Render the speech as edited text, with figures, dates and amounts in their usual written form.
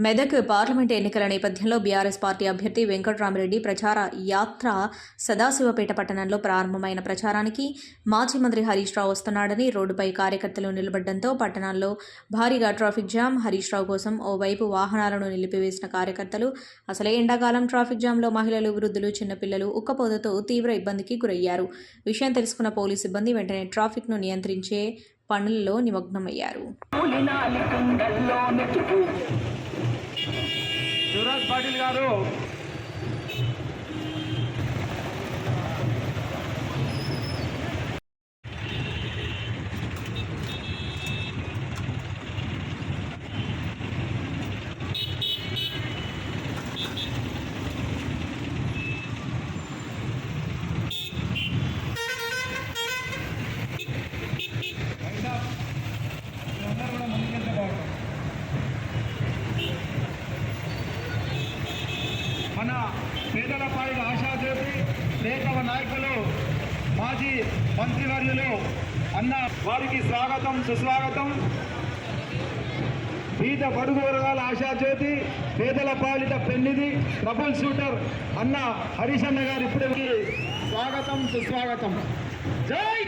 Medak parliament ఎన్నికల నేపథ్యంలో BRS party అభ్యర్థి వెంకట్రామిరెడ్డి ప్రచార యాత్ర సదాశివపేట పట్టణంలో ప్రారంభమైన ప్రచారానికి మాజీ మంత్రి హరీష్ రావు వస్తున్నాడని రోడ్డుపై కార్యకర్తలు నిలబడడంతో పట్టణంలో భారీగా ట్రాఫిక్ జామ్. హరీష్ రావు కోసం ఓవైపు వాహనాలను నిలిపివేసిన కార్యకర్తలు అసలే ఎండాకాలం ట్రాఫిక్ జామ్లో మహిళలు, వృద్ధులు, చిన్నపిల్లలు ఉక్కపోతతో తీవ్ర ఇబ్బందికి గురయ్యారు. విషయం తెలుసుకున్న పోలీసు సిబ్బంది వెంటనే ట్రాఫిక్ను నియంత్రించే పనులలో నిమగ్నమయ్యారు. యువరాజ్ పాటిల్ గారు మన పేదలపై ఆశాజ్యోతి లేఖవ నాయకులు మాజీ మంత్రివర్యులు అన్న వారికి స్వాగతం, సుస్వాగతం. బీద బడుగు వర్గాల ఆశాజ్యోతి, పేదల పాలిట పెన్నిధి, ట్రబుల్ షూటర్ అన్న హరీష్ అన్న గారు ఇప్పుడే స్వాగతం, సుస్వాగతం. జై